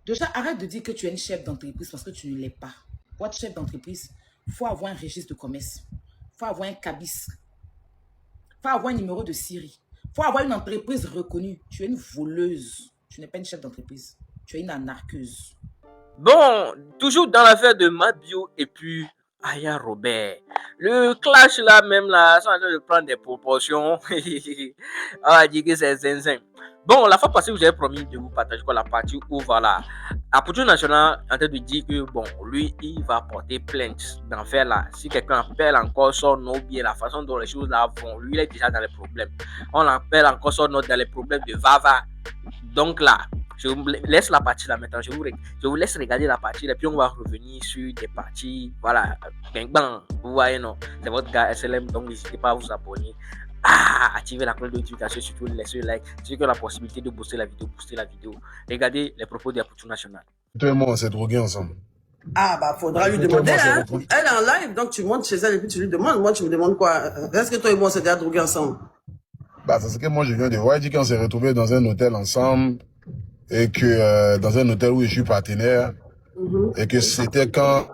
Déjà, arrête de dire que tu es une chef d'entreprise parce que tu ne l'es pas. Pour être chef d'entreprise, il faut avoir un registre de commerce. Il faut avoir un cabis. Il faut avoir un numéro de Syrie. Il faut avoir une entreprise reconnue. Tu es une voleuse. Tu n'es pas une chef d'entreprise. Tu es une anarcheuse. Bon, toujours dans l'affaire de Mabio et puis Aya Robert. Le clash là, même là, ça en train de prendre des proportions. On va dire que c'est zinzin. Bon, la fois passée, vous avez promis de vous partager quoi, la partie où voilà, la police nationale est en train de dire que bon, lui, il va porter plainte d'en faire là. Si quelqu'un appelle encore son nom, bien la façon dont les choses là vont, lui, il est déjà dans les problèmes. On appelle encore son nom dans les problèmes de Vava. Donc là, je vous laisse la partie là maintenant. Je vous laisse regarder la partie et puis on va revenir sur des parties. Voilà, bang bang. Vous voyez, non? C'est votre gars SLM, donc n'hésitez pas à vous abonner. Activez la cloche de notification, surtout laissez un like. Si vous avez la possibilité de booster la vidéo, Regardez les propos de la police nationale. Toi et moi, on s'est drogués ensemble. Ah, bah, faudra lui demander, hein. Elle est en live, donc tu montes chez elle et puis tu lui demandes. Moi, tu me demandes quoi? Est-ce que toi et moi, on s'est déjà drogués ensemble? Bah, c'est ce que moi, je viens de voir. Il dit qu'on s'est retrouvés dans un hôtel ensemble et que dans un hôtel où je suis partenaire et que c'était quand...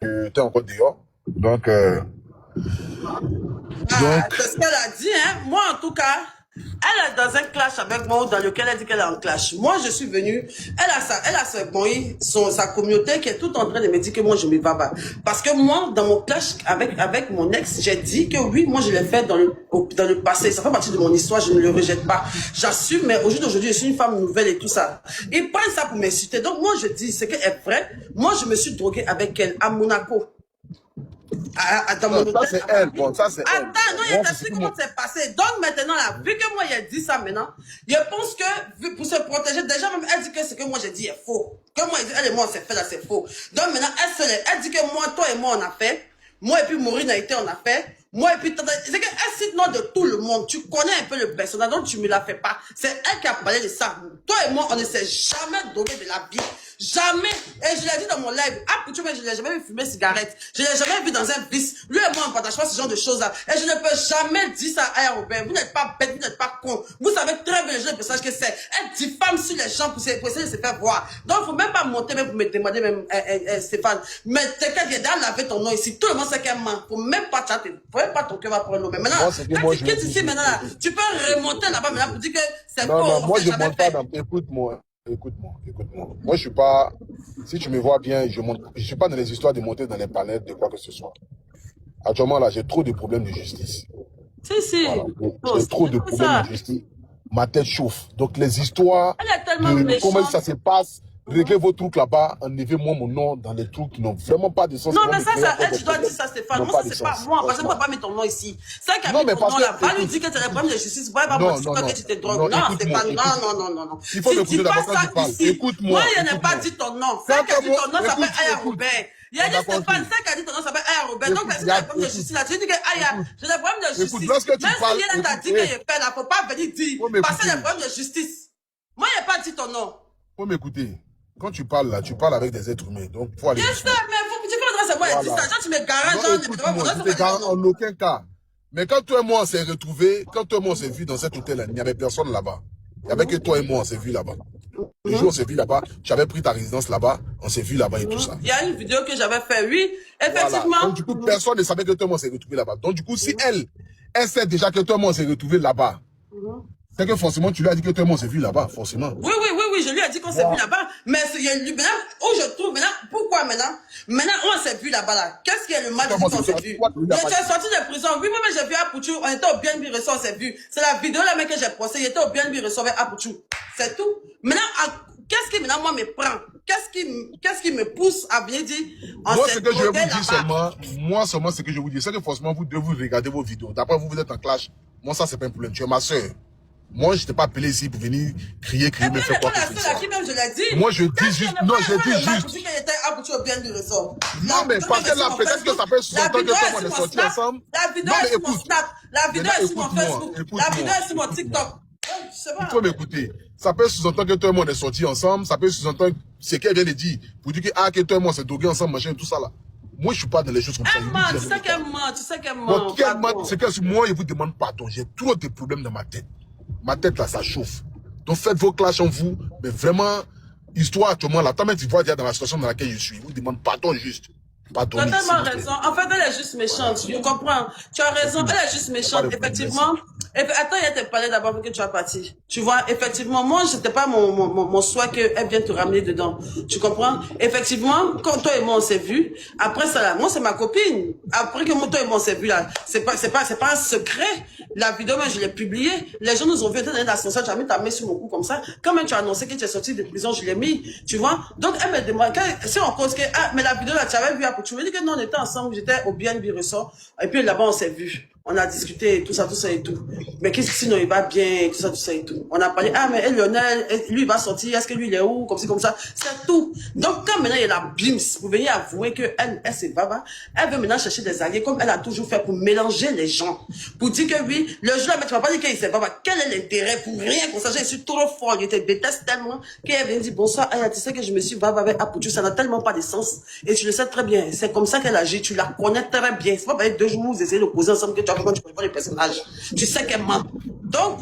Tu es encore dehors. Donc, c'est ce qu'elle a dit, hein. Moi, en tout cas, elle est dans un clash avec moi dans lequel elle dit qu'elle est en clash. Moi, je suis venue, elle a sa communauté qui est tout en train de me dire que moi, je me bats. Parce que moi, dans mon clash avec mon ex, j'ai dit que oui, moi, je l'ai fait dans le passé. Ça fait partie de mon histoire, je ne le rejette pas. J'assume, mais au jour d'aujourd'hui, je suis une femme nouvelle et tout ça. Ils prennent ça pour m'insulter. Donc, moi, je dis, c'est qu'elle est vraie. Moi, je me suis droguée avec elle à Monaco. ça c'est elle, bon, ça c'est elle. Attends, non, il t'explique comment c'est passé. Donc maintenant, là, vu que moi, il a dit ça maintenant, je pense que, pour se protéger, déjà même, elle dit que ce que moi j'ai dit est faux. Que moi, elle et moi, on s'est fait là, c'est faux. Donc maintenant, elle dit que moi, toi et moi, on a fait. Moi et puis Maureen a été, on a fait. Moi et puis, c'est qu'elle cite nom de tout le monde. Tu connais un peu le personnage, donc tu me la fais pas. C'est elle qui a parlé de ça. Toi et moi, on ne s'est jamais drogué de la vie. Jamais. Et je l'ai dit dans mon live. Ah, pour tu vois, je l'ai jamais vu fumer cigarette. Je l'ai jamais vu dans un vice. Lui et moi, on partage pas ce genre de choses-là. Et je ne peux jamais dire ça à Robert. Vous n'êtes pas bête, vous n'êtes pas con. Vous savez très bien le genre de personnage que c'est. Elle diffame sur les gens pour essayer de se faire voir. Donc, il faut même pas monter, même pour me demander, même, Stéphane. Mais t'inquiète, viens d'aller laver ton nom ici. Tout le monde sait qu'elle ment. Faut même pas chatter. Faut même pas ton cœur va prendre l'eau. Mais maintenant, quand tu quittes ici, maintenant, là, tu peux remonter là-bas, maintenant, pour dire que c'est faux. Non, moi, je ne monte pas dans... Écoute-moi. Moi, je suis pas... Si tu me vois bien, je suis pas dans les histoires de monter dans les palettes de quoi que ce soit. Actuellement, là, j'ai trop de problèmes de justice. Si. Voilà. J'ai trop de problèmes de justice. Ma tête chauffe. Donc, les histoires de comment ça se passe, réglez vos trucs là-bas, enlevez-moi mon nom dans les trucs qui n'ont vraiment pas de sens. Non, mais ça, tu dois dire ça, Stéphane. Moi, ça, c'est pas moi. Parce que moi, pas mis ton nom ici. C'est qui a mis ton nom là. Va lui dire que tu as des problèmes de justice. Va pas mentir que tu te drogues. Non, Stéphane. Non. Il faut m'écouter d'abord quand je parle. Écoute-moi. Moi, je n'ai pas dit ton nom. C'est qui a dit ton nom s'appelle Aya Robert. Il a dit Stéphane, c'est qui a dit ton nom s'appelle Aya Robert. Donc, si tu as des problèmes de justice là, tu dis que Aya, j'ai des problèmes de justice. Même si elle t'a dit que je fais là, faut pas venir dire. Parce que j'ai des problèmes de justice. Moi, je n'ai pas dit ton nom. Faut m'écouter. Quand tu parles là, tu parles avec des êtres humains. Donc, faut aller. Bien sûr, mais tu peux c'est moi, elle dit ça. Quand tu me garages, en aucun cas. Mais quand toi et moi on s'est retrouvés, quand toi et moi on s'est vus dans cet hôtel, il n'y avait personne là-bas. Il n'y avait que toi et moi, on s'est vus là-bas. Le jour où on s'est vus là-bas, tu avais pris ta résidence là-bas, on s'est vus là-bas et tout ça. Il y a une vidéo que j'avais fait, oui, effectivement. Voilà. Donc, du coup, personne ne savait que toi et moi on s'est retrouvés là-bas. Donc, du coup, si elle sait déjà que toi et moi on s'est retrouvés là-bas, c'est que forcément, tu lui as dit que toi et moi on s'est vus là-bas, forcément. Oui, je lui ai dit qu'on s'est vu là-bas. Mais maintenant, où je trouve, maintenant, pourquoi maintenant on s'est vu là-bas, là. Qu'est-ce qui est le mal de qu'on s'est vu? Je suis sorti de prison. Oui, moi, j'ai vu Apouchou. On était au bien ressort, on s'est vu. C'est la vidéo là, mais que j'ai postée. Il était au bien ressort avec Apouchou. C'est tout. Maintenant, qu'est-ce qui maintenant, moi, me prend? Qu'est-ce qui me pousse à bien dire? Moi, ce que je vais vous dire seulement, ce que je vous dis, c'est que forcément, vous devez vous regarder vos vidéos. D'après vous, vous êtes en clash. Moi, ça, c'est pas un problème. Tu es ma soeur. Moi, je t'ai pas appelé ici pour venir crier, me faire quoi que ce soit. Même, je l'ai dit. Moi, je dis juste, non, je dis juste. Non, mais parce que là, peut-être que ça fait 60 ans que toi, on est sortis ensemble. La vidéo est sur mon Snap. La vidéo est sur mon Facebook. La vidéo est sur mon TikTok. Il faut m'écouter. Ça peut sous-entendre que toi et moi on est sortis ensemble. Ça peut sous-entendre ce qu'elle vient de dire. Pour dire que toi et moi on s'est drogués ensemble, machin, tout ça là. Moi, je suis pas dans les choses comme ça. Tu sais qu'elle ment. Donc, c'est que moi, je vous demande pardon. J'ai trop de problèmes dans ma tête. ma tête là, ça chauffe. Donc faites vos clashs en vous, mais vraiment, histoire actuellement, là, tant même tu vois déjà dans la situation dans laquelle je suis, vous demande pardon juste. Pardon. Tu as tellement raison. En fait, elle est juste méchante. Je comprends. Tu as raison. Elle est juste méchante. Effectivement. Attends, il y a tes palais d'abord que tu as parti. Tu vois, effectivement, moi, c'était pas mon souhait qu'elle vienne te ramener dedans. Tu comprends? Effectivement, quand toi et moi on s'est vus, après ça là, moi c'est ma copine. Après que toi et moi on s'est vus là, c'est pas un secret. La vidéo, moi, je l'ai publiée. Les gens nous ont vu dans l'ascenseur, tu as mis ta main sur mon cou comme ça. Quand même, tu as annoncé que tu es sorti de prison, je l'ai mis. Tu vois? Donc, elle me demande, si on cause que, mais la vidéo là, tu avais vu, tu me dis que non, on était ensemble, j'étais au BNB Ressort. Et puis là-bas, on s'est vus. On a discuté, tout ça et tout. Mais qu'est-ce que sinon il va bien, tout ça et tout. On a parlé, mais Lionel, lui il va sortir, est-ce que lui il est où, comme ci, comme ça. C'est tout. Donc quand maintenant il y a la BIMS, pour venir avouer que elle c'est baba, elle veut maintenant chercher des alliés comme elle a toujours fait pour mélanger les gens. Pour dire que oui, le jour là, mais tu vas pas dire qu'il c'est baba. Quel est l'intérêt pour rien qu'on sache, je suis trop fort, je te déteste tellement, qu'elle vient dire bonsoir, tu sais que je me suis baba avec Apoutu, ça n'a tellement pas de sens. Et tu le sais très bien, c'est comme ça qu'elle agit, tu la connais très bien. C'est pas avec 2 jours, vous essayez de causer ensemble que tu quand tu connais pas les personnages. Tu sais qu'elle ment. Donc,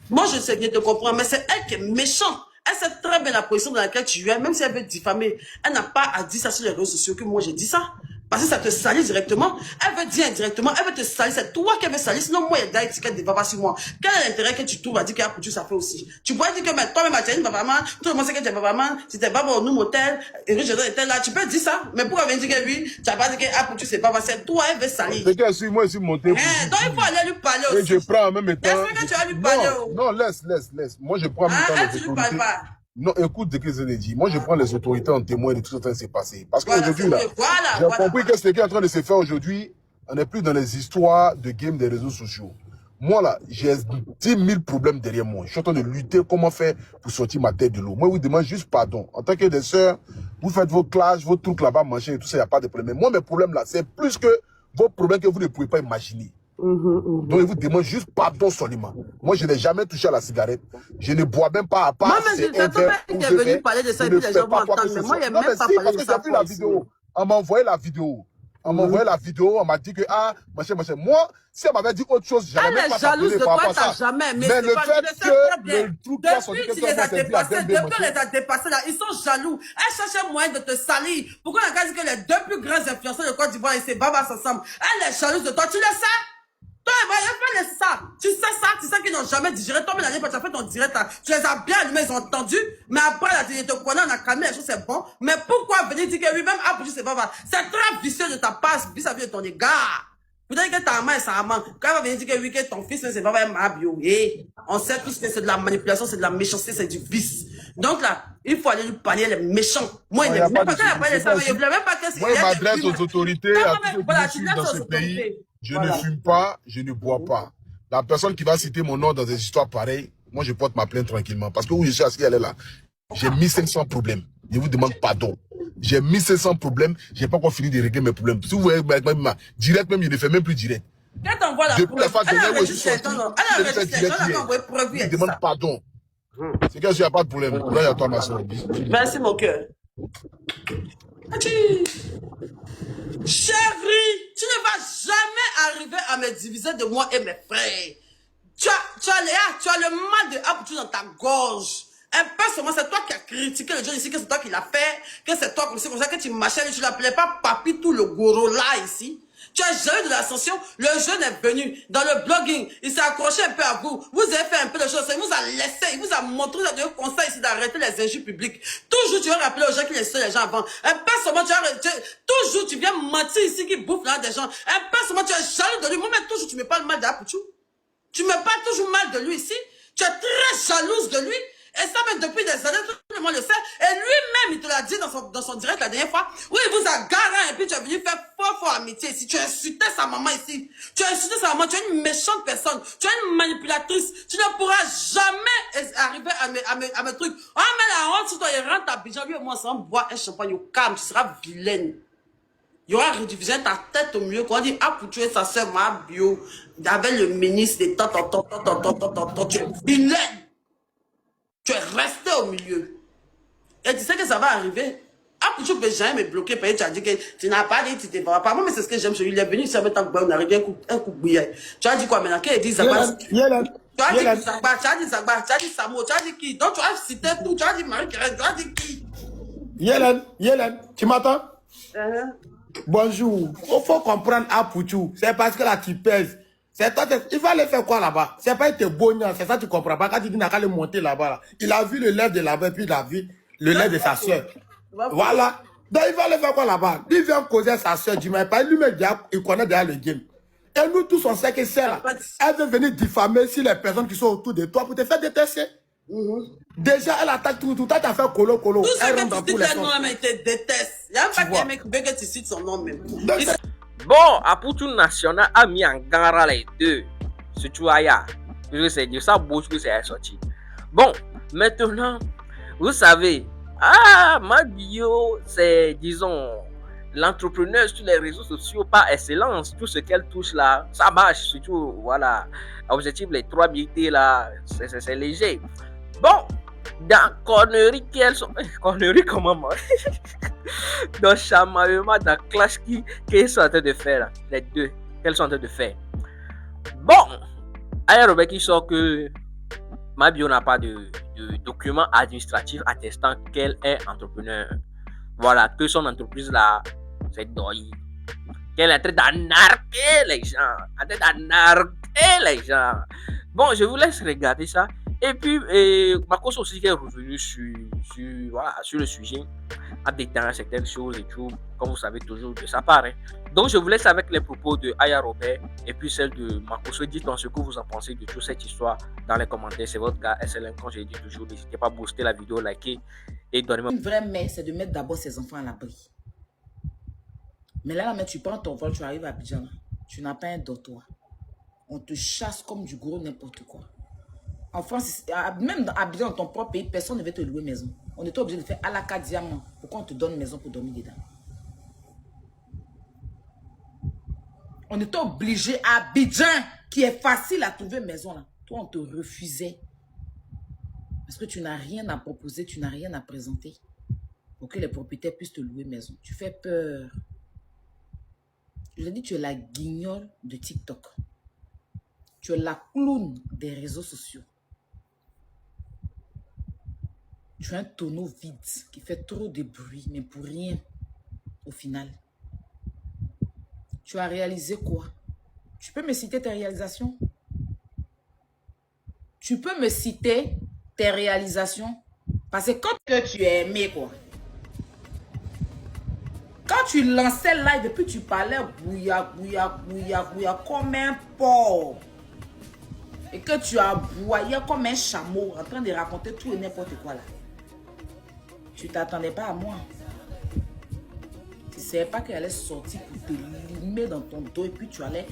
moi, je sais bien te comprendre, mais c'est elle qui est méchante. Elle sait très bien la position dans laquelle tu es, même si elle veut diffamer. Elle n'a pas à dire ça sur les réseaux sociaux que moi j'ai dit ça. Parce que ça te salit directement. Elle veut dire indirectement, elle veut te salir. C'est toi qui veux salir. Sinon, moi, il y a des étiquettes de baba sur moi. Quel est l'intérêt que tu trouves à dire qu'il y a pour ça fait aussi? Tu pourrais dire que toi-même, tu es une babaman, tout le monde sait que tu es babaman, si tu es baba au nous motel, et que je étais là, tu peux dire ça. Mais pourquoi venir dire que lui, tu n'as pas dit que pour c'est baba, c'est toi, elle veut salir. C'est que moi, je suis monté. Donc, il faut aller lui parler aussi. Et je prends en même temps. Est-ce que tu vas lui parler? Non, laisse. Moi, je prends en même temps les tu lui parles pas. Non, écoute ce que je l'ai dit. Moi, je prends les autorités en témoin de tout ce qui s'est passé. Parce Voilà, qu'aujourd'hui, là, j'ai compris que ce qui est en train de se faire aujourd'hui, on n'est plus dans les histoires de game des réseaux sociaux. Moi, là, j'ai 10 000 problèmes derrière moi. Je suis en train de lutter comment faire pour sortir ma tête de l'eau. Moi, je vous demande juste pardon. En tant que des sœurs, vous faites vos clashs, vos trucs là-bas, machin et tout ça, il n'y a pas de problème. Mais moi, mes problèmes là, c'est plus que vos problèmes que vous ne pouvez pas imaginer. Donc, je vous demande juste pardon seulement. Moi, je n'ai jamais touché à la cigarette. Je ne bois même pas à part. Moi, mais je t'ai venu parler de ça et puis les gens vont entendre. Mais moi, il n'y a même pas parlé de ça. J'ai vu la vidéo. On m'a envoyé la vidéo. On m'a dit que, machin. Moi, si elle m'avait dit autre chose, j'allais même pas jalouse de toi, ça. jamais. Mais le fait que le truc depuis tu les as dépassés là, ils sont jaloux. Elle cherchait moyen de te salir. Pourquoi on a dit que les 2 plus grands influenceurs de Côte d'Ivoire et ses babas ensemble? Elle est jalouse de toi, tu le sais? Toi, elle fait ça. Tu sais qu'ils n'ont jamais digéré. Toi, mais l'année passée, tu as fait ton direct, tu les as bien allumés, ils ont entendu. Mais après, là, tu te connais, on a calmé les choses, c'est bon. Mais pourquoi venir dire que lui-même a poussé ses babas? C'est très vicieux de ta part, vis-à-vis de ton égard. Vous dites que ta main, ça ment. Quand elle va venir dire que oui, que ton fils, c'est pas ma bio. On sait tous que c'est de la manipulation, c'est de la méchanceté, c'est du vice. Donc là, il faut aller lui parler, les méchants. Moi, il n'aime pas qu'elle appelle ça, il ne même pas que c'est. Moi, je m'adresse aux autorités, à tous ceux qui dans ce pays. Je ne fume pas, je ne bois pas. La personne qui va citer mon nom dans des histoires pareilles, moi, je porte ma plainte tranquillement. Parce que où je suis assis, elle est là. J'ai mis 500 problèmes. Je vous demande pardon. J'ai mis 500 problèmes. J'ai pas encore fini de régler mes problèmes. Si vous voyez, direct même, je ne fais même plus direct. Quand on voit la depuis la phase de là où je suis sorti, je je demande pardon. C'est qu'il n'y a pas de problème. Là, il y a toi, ma soeur. Merci, mon cœur. Chérie, tu ne vas jamais arriver à me diviser de moi et mes frères. Tu as le mal de Apoutu dans ta gorge. Un peu seulement, c'est toi qui as critiqué le jeune ici, que c'est toi qui l'as fait, que c'est toi comme ça que tu marchais, tu l'appelais pas papi tout le goro là ici. Tu as géré de l'ascension, le jeune est venu dans le blogging, il s'est accroché un peu à vous, vous avez fait un peu de choses, il vous a laissé, il vous a montré, il a donné un conseil ici d'arrêter les injures publiques. Toujours tu vas rappeler aux gens qui laissaient les gens avant. Un peu seulement, toujours tu viens mentir ici qui bouffe là des gens. Un peu seulement, tu es jaloux de lui. Moi, mais toujours tu me parles mal d'Apoutu. Tu me parles toujours mal de lui ici. Tu es très jalouse de lui. Et ça, même depuis des années, tout le monde le sait. Et lui-même, il te l'a dit dans son direct la dernière fois. Oui, il vous a garé et puis tu es venu faire fort amitié ici. Tu as insulté sa maman ici. Tu as insulté sa maman. Tu es une méchante personne. Tu es une manipulatrice. Tu ne pourras jamais arriver à mes trucs. On met la honte sur toi et rentre à Bijan. Lui et moi, on boit un champagne au calme. Tu seras vilaine. Il y aura redivisé ta tête au mieux. Quand on dit, pour tuer sa soeur, ma bio, avec le ministre des tu es vilaine. Tu es resté au milieu. Et tu sais que ça va arriver. Tu ne peux jamais me bloquer parce que tu as dit que tu n'as pas dit, tu ne te verras pas. Moi, mais c'est ce que j'aime chez lui. Il est venu, ça veut tant que on arrive un coup bouillant. Tu as dit quoi maintenant? Qu'il dit, ça passe. Tu as dit Zagba, tu as dit Zagba, tu as dit Samo, tu as dit qui? Donc tu as cité tout, tu as dit Marie-Kérène, tu as dit qui? Yélène, tu m'entends? Bonjour. Il faut comprendre à Pouchou. C'est parce que là, tu pèses. Il va aller faire quoi là-bas? C'est pas être bonheur, c'est ça tu comprends pas. Quand tu dis qu'il va monter là-bas, là, il a vu le lait de là-bas, puis il a vu le lait de sa soeur. Voilà. Donc il va aller faire quoi là-bas? Il vient causer à sa soeur du mal. Lui-même, il connaît déjà le game. Et nous tous, on sait que c'est là. Elle veut venir diffamer sur les personnes qui sont autour de toi pour te faire détester. Déjà, elle attaque tout. Toi, tu as fait colo. Tout ce Elle que rentre dans tu tous cites les le nom, sens. mais il te déteste. Il n'y a pas qu'un mec qui veut que tu cites son nom même. Bon, Aputu National a mis en garde les deux. Surtout Aya. Parce que c'est de ça que c'est sorti. Bon, maintenant, vous savez, ma bio, c'est, disons, l'entrepreneur sur les réseaux sociaux par excellence. Tout ce qu'elle touche là, ça marche. Surtout, voilà, objectif, les 3 BT là, c'est léger. Bon, dans conneries qu'elles sont. Conneries comment moi? Dans chamaillement, dans clash qu'ils sont en train de faire là, les deux, qu'elles sont en train de faire. Bon, Aya Robert qui sort que ma bio n'a pas de document administratif attestant qu'elle est entrepreneur. Voilà, que son entreprise là, c'est Doi. Qu'elle est en train d'anarquer les gens. Bon, je vous laisse regarder ça. Et puis, Marcos aussi qui est revenu sur le sujet, en détaillant certaines choses et tout, comme vous savez toujours de sa part. Hein. Donc, je vous laisse avec les propos de Aya Robert et puis celle de Marcos. Dites-moi ce que vous en pensez de toute cette histoire dans les commentaires. C'est votre gars SLM, comme je l'ai dit toujours. N'hésitez pas à booster la vidéo, liker et donnez-moi. Une vraie mère, c'est de mettre d'abord ses enfants à l'abri. Mais là, tu prends ton vol, tu arrives à Abidjan. Tu n'as pas un dortoir. On te chasse comme du gros n'importe quoi. En France, même dans Abidjan, dans ton propre pays, personne ne veut te louer maison. On était obligé de faire à la carte diamant. Pourquoi on te donne une maison pour dormir dedans? On était obligé à Abidjan, qui est facile à trouver maison là. Toi, on te refusait. Parce que tu n'as rien à proposer, tu n'as rien à présenter. Pour que les propriétaires puissent te louer maison. Tu fais peur. Je l'ai dit, tu es la guignole de TikTok. Tu es la clown des réseaux sociaux. Tu es un tonneau vide qui fait trop de bruit, mais pour rien, au final. Tu as réalisé quoi? Tu peux me citer tes réalisations? Tu peux me citer tes réalisations? Parce que quand tu es aimé, quoi. Quand tu lançais live et puis tu parlais bouilla, comme un porc. Et que tu aboyais comme un chameau en train de raconter tout et n'importe quoi là. Tu ne t'attendais pas à moi. Tu ne savais pas qu'elle allait sortir pour te limer dans ton dos et puis tu allais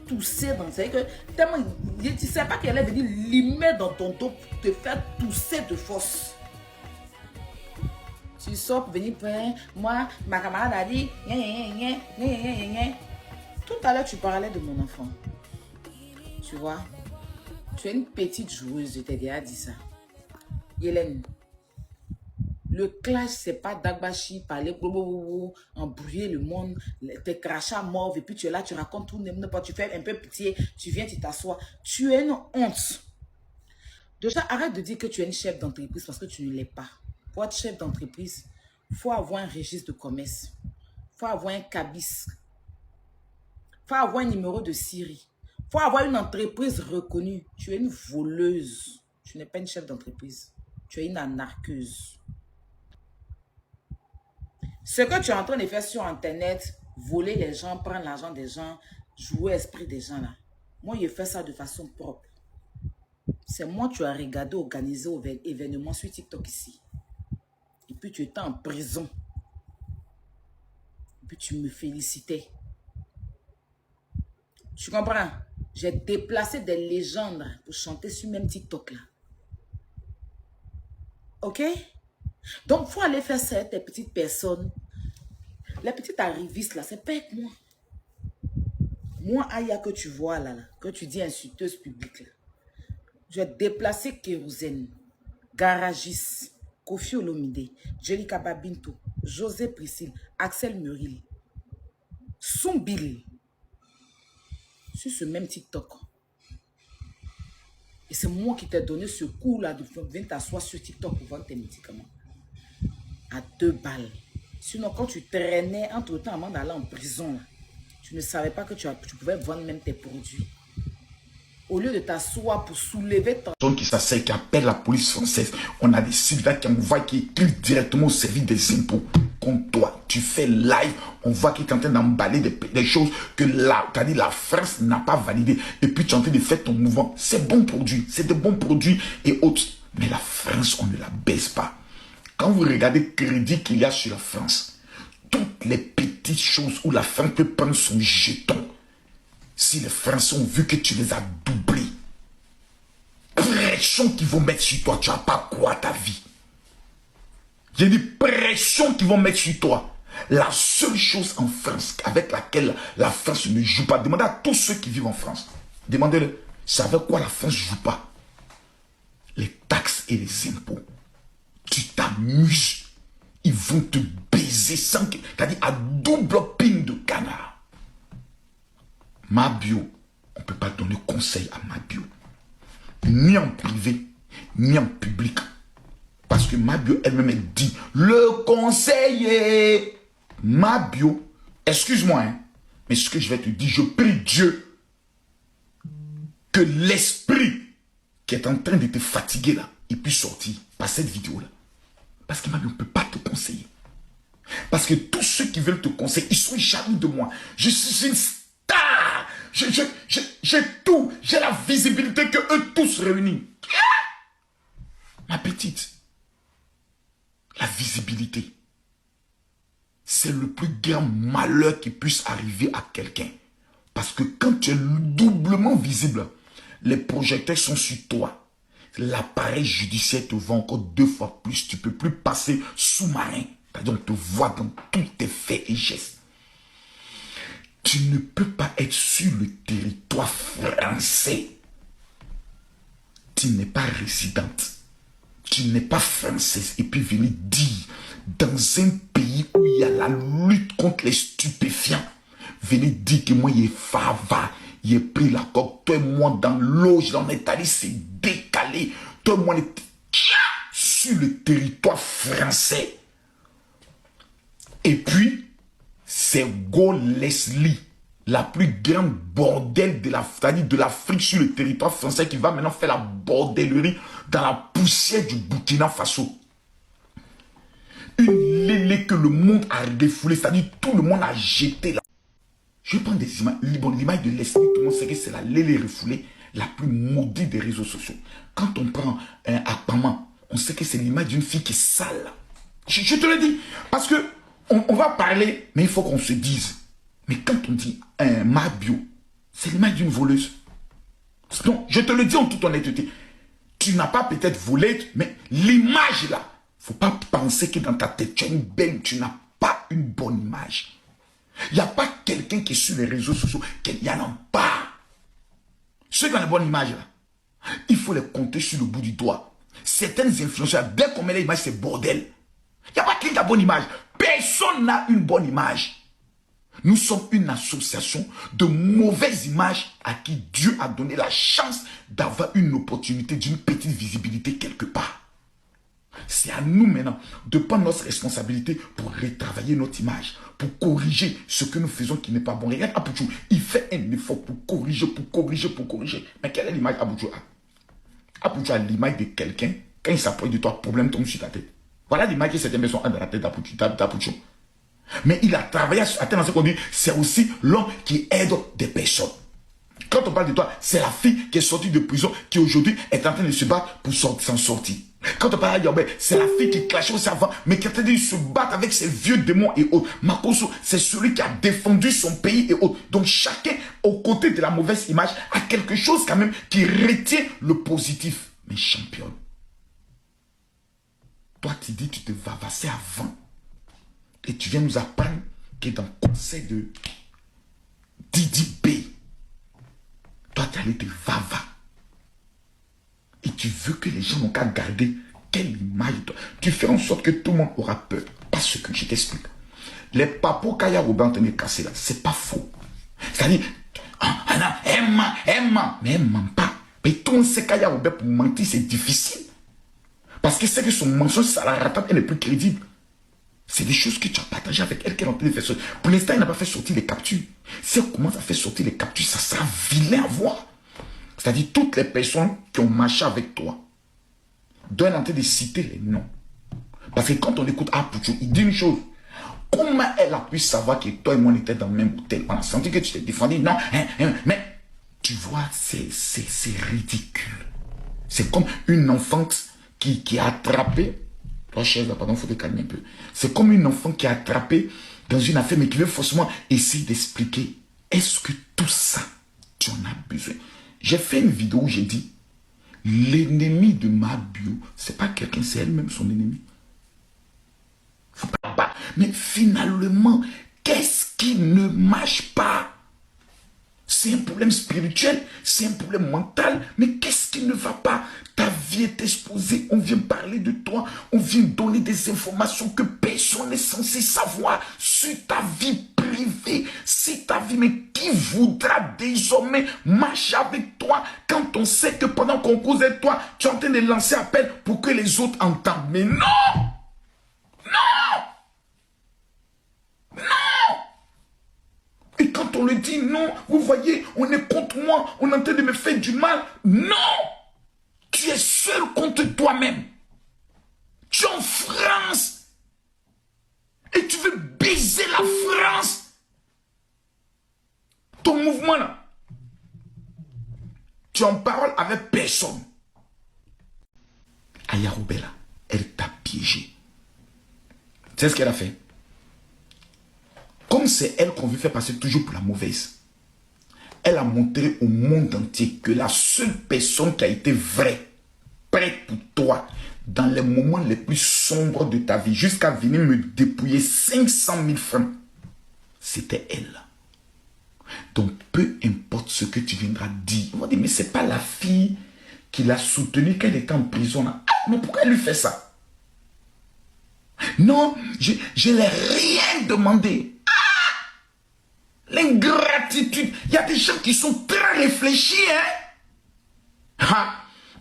tousser dans... C'est-à-dire que tellement... Tu ne savais pas qu'elle allait venir limer dans ton dos pour te faire tousser de force. Tu sors pour venir prendre... Moi, ma camarade a dit... Tout à l'heure, tu parlais de mon enfant. Tu vois? Tu es une petite joueuse, je t'ai déjà dit ça. Hélène, le clash, c'est pas Dagbashi, parler, embrouiller le monde, tes crachats morts, et puis tu es là, tu racontes tout, n'importe, tu fais un peu pitié, tu viens, tu t'assois. Tu es une honte. Déjà, arrête de dire que tu es une chef d'entreprise parce que tu ne l'es pas. Pour être chef d'entreprise, il faut avoir un registre de commerce. Il faut avoir un cabis. Il faut avoir un numéro de Syrie. Il faut avoir une entreprise reconnue. Tu es une voleuse. Tu n'es pas une chef d'entreprise. Tu es une anarqueuse. Ce que tu es en train de faire sur Internet, voler les gens, prendre l'argent des gens, jouer l'esprit des gens là. Moi, je fais ça de façon propre. C'est moi que tu as regardé organiser événement sur TikTok ici. Et puis tu étais en prison. Et puis tu me félicitais. Tu comprends? J'ai déplacé des légendes pour chanter sur même TikTok là. Ok? Donc, il faut aller faire ça avec tes petites personnes. Les petites arrivistes là, c'est pas avec moi. Moi, Aya que tu vois là, que tu dis insulteuse publique là. J'ai déplacé Kérosène, Garagis, Kofi Olomide, Jelika Babinto, José Priscille, Axel Muril, Sumbil, sur ce même TikTok. Et c'est moi qui t'ai donné ce coup-là de venir t'asseoir sur TikTok pour vendre tes médicaments. À 2 balles. Sinon, quand tu traînais entre-temps avant d'aller en prison, là, tu ne savais pas que tu pouvais vendre même tes produits. Au lieu de t'asseoir pour soulever ton... qui s'asseye, qui appelle la police française. On a des civils qui envoient, qui écrivent directement au service des impôts contre toi. Tu fais live, on voit qu'il est en train d'emballer des choses que la France n'a pas validées. Et puis tu es en train de faire ton mouvement. C'est bon produit, c'est de bons produits et autres. Mais la France, on ne la baisse pas. Quand vous regardez le crédit qu'il y a sur la France, toutes les petites choses où la France peut prendre son jeton, si les Français ont vu que tu les as doublés, pression qu'ils vont mettre sur toi, tu n'as pas quoi ta vie. J'ai dit pression qu'ils vont mettre sur toi. La seule chose en France avec laquelle la France ne joue pas, demandez à tous ceux qui vivent en France, demandez-le, c'est avec quoi la France ne joue pas? Les taxes et les impôts. Tu t'amuses, ils vont te baiser sans que, c'est-à-dire à double ping de canard. Mabio, on ne peut pas donner conseil à Mabio, ni en privé, ni en public. Parce que Mabio elle-même dit, le conseiller, Mabio, excuse-moi, hein, mais ce que je vais te dire, je prie Dieu que l'esprit qui est en train de te fatiguer là, il puisse sortir par cette vidéo-là. Parce que Mabio ne peut pas te conseiller. Parce que tous ceux qui veulent te conseiller, ils sont jaloux de moi. Je suis une star. J'ai tout. J'ai la visibilité que eux tous réunis. Ma petite, la visibilité, c'est le plus grand malheur qui puisse arriver à quelqu'un. Parce que quand tu es doublement visible, les projecteurs sont sur toi. L'appareil judiciaire te voit encore 2 fois plus. Tu ne peux plus passer sous-marin. C'est-à-dire on te voit dans tous tes faits et gestes. Tu ne peux pas être sur le territoire français. Tu n'es pas résidente. Tu n'es pas française. Et puis venir dire, dans un pays où il y a la lutte contre les stupéfiants, venir dire que moi, il est fava, il est pris la coque, toi et moi dans l'eau, on est allé se décaler. Toi et moi, on est sur le territoire français. Et puis, c'est Go Leslie, la plus grande bordel de l'Afrique sur le territoire français qui va maintenant faire la bordellerie dans la poussière du Burkina Faso. Une lélé que le monde a refoulée, c'est-à-dire tout le monde a jeté là. Je prends des images, l'image de Leslie, tout le monde sait que c'est la lélé refoulée la plus maudite des réseaux sociaux. Quand on prend un Akpama, on sait que c'est l'image d'une fille qui est sale. Je te le dis, parce que on va parler, mais il faut qu'on se dise. Mais quand on dit un Mabio, c'est l'image d'une voleuse. Donc, je te le dis en toute honnêteté. Tu n'as pas peut-être volé, mais l'image là, il ne faut pas penser que dans ta tête, tu as une belle, tu n'as pas une bonne image. Il n'y a pas quelqu'un qui est sur les réseaux sociaux, qu'il n'y en a pas. Ceux qui ont la bonne image là, il faut les compter sur le bout du doigt. Certaines influenceurs, dès qu'on met l'image, c'est bordel. Il n'y a pas quelqu'un qui a bonne image. Personne n'a une bonne image. Nous sommes une association de mauvaises images à qui Dieu a donné la chance d'avoir une opportunité d'une petite visibilité quelque part. C'est à nous maintenant de prendre notre responsabilité pour retravailler notre image, pour corriger ce que nous faisons qui n'est pas bon. Regarde Abouchou, il fait un effort pour corriger. Mais quelle est l'image Abouchou a? Abouchou a l'image de quelqu'un, quand il s'approche de toi, problème tombe sur ta tête. Voilà l'image que certaines personnes ont dans la tête d'Abouchou. Mais il a travaillé à tel qu'on dit, c'est aussi l'homme qui aide des personnes. Quand on parle de toi, c'est la fille qui est sortie de prison, qui aujourd'hui est en train de se battre pour s'en sortir. Quand on parle à Yobé, c'est la fille qui clashait aussi avant, mais qui est en train de se battre avec ses vieux démons et autres. Makoso, c'est celui qui a défendu son pays et autres. Donc chacun, aux côtés de la mauvaise image, a quelque chose quand même qui retient le positif. Mais championne, toi tu dis tu te vavassais avant. Et tu viens nous apprendre que dans le conseil de Didi B, toi tu allais te vava. Et tu veux que les gens n'ont qu'à garder quelle image de toi. Tu fais en sorte que tout le monde aura peur. Parce que je t'explique. Les papos Kaya Robin ont été là, c'est pas faux. C'est-à-dire, Anna, elle ment, mais elle ment pas. Mais tout le monde sait qu'Aya Robert, pour mentir, c'est difficile. Parce que c'est que son mensonge, ça la rattrape, elle est plus crédible. C'est des choses que tu as partagées avec elle qu'elle est en train de faire sortir. Pour l'instant, elle n'a pas fait sortir les captures. Si elle commence à faire sortir les captures, ça sera vilain à voir. C'est-à-dire toutes les personnes qui ont marché avec toi doivent être en train de citer les noms. Parce que quand on écoute Apouchou, il dit une chose. Comment elle a pu savoir que toi et moi on était dans le même hôtel? On a senti que tu t'es défendu. Non, mais tu vois, c'est ridicule. C'est comme une enfant qui a attrapé. La chaise là, pardon, il faut te calmer un peu. C'est comme une enfant qui a attrapé dans une affaire, mais qui veut forcément essayer d'expliquer. Est-ce que tout ça, tu en as besoin? J'ai fait une vidéo où j'ai dit, l'ennemi de ma bio, c'est pas quelqu'un, c'est elle-même son ennemi. Faut pas. Mais finalement, qu'est-ce qui ne marche pas? C'est un problème spirituel, c'est un problème mental, mais qu'est-ce qui ne va pas? Ta vie est exposée, on vient parler de toi, on vient donner des informations que personne n'est censé savoir sur ta vie privée, si ta vie, mais qui voudra désormais marcher avec toi quand on sait que pendant qu'on cause avec toi, tu es en train de lancer appel pour que les autres entendent? Mais non! Non! Non! Et quand on le dit non, vous voyez, on est contre moi, on est en train de me faire du mal. Non! Tu es seul contre toi-même. Tu es en France. Et tu veux baiser la France. Ton mouvement là. Tu en parles avec personne. Aya Robert, elle t'a piégé. Tu sais ce qu'elle a fait? Comme c'est elle qu'on veut faire passer toujours pour la mauvaise, elle a montré au monde entier que la seule personne qui a été vraie, prête pour toi, dans les moments les plus sombres de ta vie, jusqu'à venir me dépouiller 500 000 francs, c'était elle. Donc, peu importe ce que tu viendras dire, on va dire, mais c'est pas la fille qui l'a soutenue quand elle était en prison. Ah, mais pourquoi elle lui fait ça? Non, je ne l'ai rien demandé. L'ingratitude. Il y a des gens qui sont très réfléchis, hein.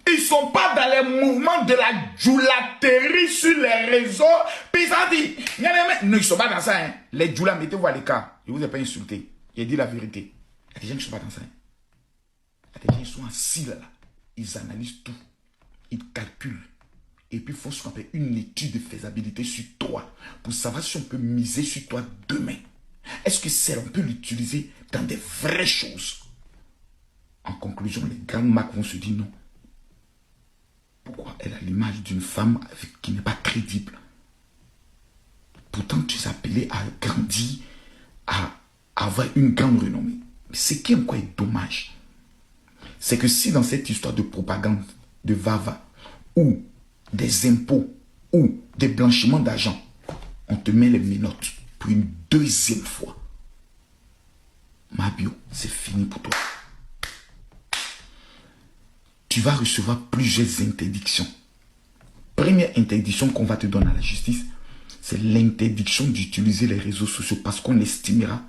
Ils ne sont pas dans les mouvements de la djoulaterie sur les réseaux. Puis ils ont dit, non, ils ne sont pas dans ça, hein. Les djoulas, mettez-vous à l'écart. Je ne vous ai pas insulté. J'ai dit la vérité. Il y a des gens qui ne sont pas dans ça, hein. Il y a des gens qui sont assis là. Ils analysent tout. Ils calculent. Et puis, il faut ce qu'on appelle une étude de faisabilité sur toi. Pour savoir si on peut miser sur toi demain. Est-ce que celle, on peut l'utiliser dans des vraies choses? En conclusion, les grandes marques vont se dire non. Pourquoi elle a l'image d'une femme qui n'est pas crédible? Pourtant, tu es appelé à grandir, à avoir une grande renommée. Mais ce qui encore est dommage, c'est que si dans cette histoire de propagande, de Vava, ou des impôts, ou des blanchiments d'argent, on te met les menottes pour une deuxième fois, Mabio, c'est fini pour toi. Tu vas recevoir plusieurs interdictions. Première interdiction qu'on va te donner à la justice, c'est l'interdiction d'utiliser les réseaux sociaux parce qu'on estimera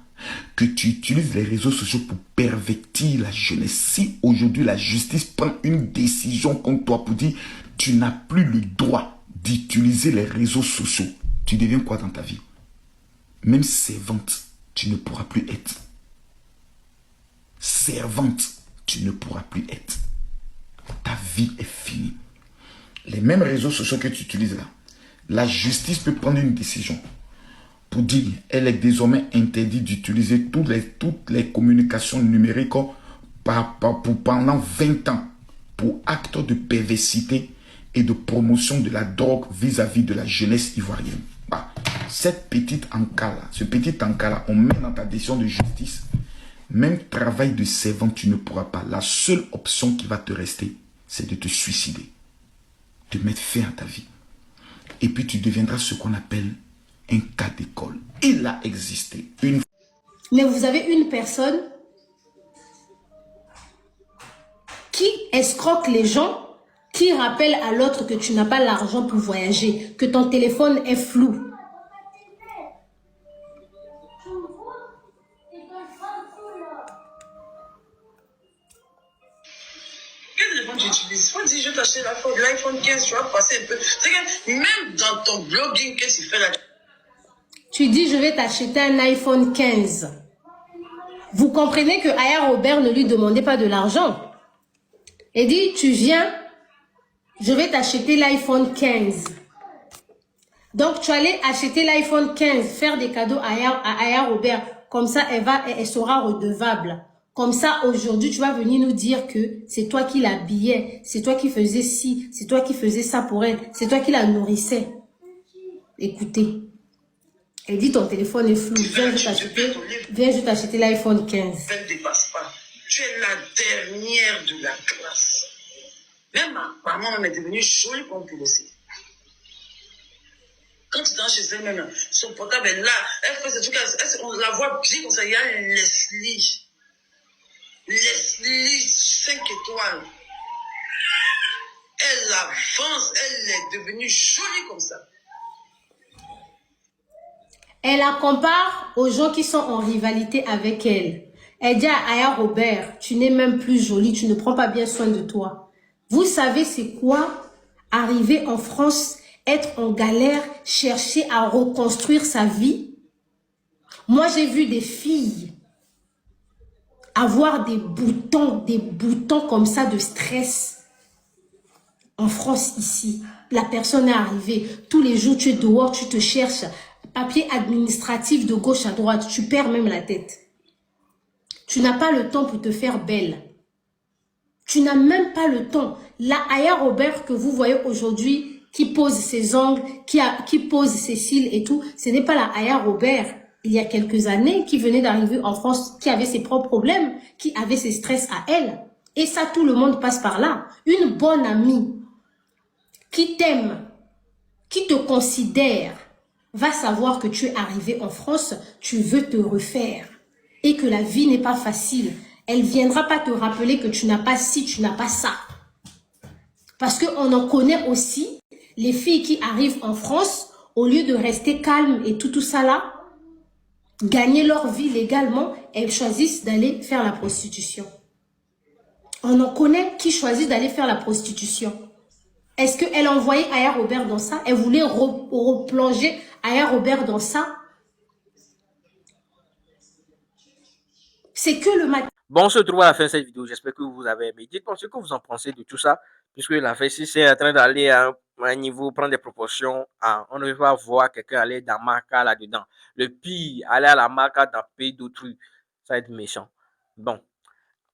que tu utilises les réseaux sociaux pour pervertir la jeunesse. Si aujourd'hui la justice prend une décision contre toi pour dire tu n'as plus le droit d'utiliser les réseaux sociaux, tu deviens quoi dans ta vie? Même servante, tu ne pourras plus être. Servante, tu ne pourras plus être. Ta vie est finie. Les mêmes réseaux sociaux que tu utilises là, la justice peut prendre une décision pour dire elle est désormais interdite d'utiliser toutes les communications numériques pour pendant 20 ans pour acte de perversité et de promotion de la drogue vis-à-vis de la jeunesse ivoirienne. Bah, cette petite encas-là, ce petit encas-là, on met dans ta décision de justice. Même travail de servant, tu ne pourras pas. La seule option qui va te rester, c'est de te suicider. De mettre fin à ta vie. Et puis tu deviendras ce qu'on appelle un cas d'école. Il a existé. Mais vous avez une personne qui escroque les gens, qui rappelle à l'autre que tu n'as pas l'argent pour voyager, que ton téléphone est flou. tu utilises. Faut dire, je vais t'acheter l'iPhone 15, tu vas passer un peu. C'est que même dans ton blogging, qu'est-ce que tu fais là? Tu dis, je vais t'acheter un iPhone 15. Vous comprenez que Aya Robert ne lui demandait pas de l'argent. Elle dit, tu viens, je vais t'acheter l'iPhone 15. Donc, tu allais acheter l'iPhone 15, faire des cadeaux à Aya Robert. Comme ça, elle sera redevable. Comme ça, aujourd'hui, tu vas venir nous dire que c'est toi qui l'habillais, c'est toi qui faisais ci, c'est toi qui faisais ça pour elle, c'est toi qui la nourrissais. Écoutez, elle dit ton téléphone est flou, viens, je t'acheter l'iPhone 15. Ne dépasse pas. Tu es la dernière de la classe. Même ma maman est devenue jolie comme tu le sais. Quand tu es dans chez elle même, son portable est là, elle fait ce truc, on la voit bien comme ça, il y a Leslie. Leslie 5 étoiles. Elle avance, elle est devenue jolie comme ça. Elle la compare aux gens qui sont en rivalité avec elle. Elle dit à Aya Robert, tu n'es même plus jolie, tu ne prends pas bien soin de toi. Vous savez c'est quoi? Arriver en France, être en galère, chercher à reconstruire sa vie. Moi, j'ai vu des filles avoir des boutons comme ça de stress. En France, ici, la personne est arrivée. Tous les jours, tu es dehors, tu te cherches. Papier administratif de gauche à droite, tu perds même la tête. Tu n'as pas le temps pour te faire belle. Tu n'as même pas le temps. La Aya Robert que vous voyez aujourd'hui, qui pose ses ongles, qui pose ses cils et tout, ce n'est pas la Aya Robert, il y a quelques années, qui venait d'arriver en France, qui avait ses propres problèmes, qui avait ses stress à elle. Et ça, tout le monde passe par là. Une bonne amie qui t'aime, qui te considère, va savoir que tu es arrivé en France, tu veux te refaire et que la vie n'est pas facile. Elle ne viendra pas te rappeler que tu n'as pas ci, tu n'as pas ça. Parce qu'on en connaît aussi les filles qui arrivent en France, au lieu de rester calmes et tout ça là, gagner leur vie légalement, elles choisissent d'aller faire la prostitution. On en connaît qui choisissent d'aller faire la prostitution. Est-ce qu'elle envoyait Aya Robert dans ça? Elle voulait replonger Aya Robert dans ça? C'est que le matin. Bon, on se retrouve à la fin de cette vidéo. J'espère que vous avez aimé. Dites-moi ce que vous en pensez de tout ça, puisque la FSI est en train d'aller à un niveau, prendre des proportions. On ne veut pas voir quelqu'un aller dans Marca là-dedans. Le pire, aller à la Marca dans le pays d'autrui. Ça va être méchant. Bon,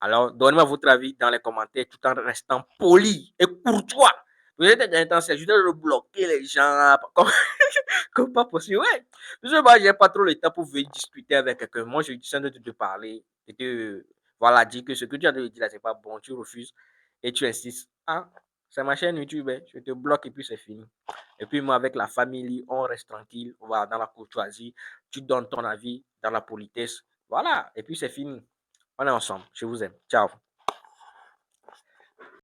alors donnez-moi votre avis dans les commentaires tout en restant poli et courtois. Vous êtes intention, je dois bloquer les gens comme pas possible. Ouais. Parce que moi, j'ai pas trop le temps pour venir discuter avec quelqu'un. Moi, je suis en train de te parler et de voilà, dire que ce que tu as dit là, c'est pas bon, tu refuses et tu insistes. Ah, c'est ma chaîne YouTube, hein. Je te bloque et puis c'est fini. Et puis moi, avec la famille, on reste tranquille, on va dans la courtoisie, tu donnes ton avis dans la politesse. Voilà, et puis c'est fini. On est ensemble. Je vous aime. Ciao.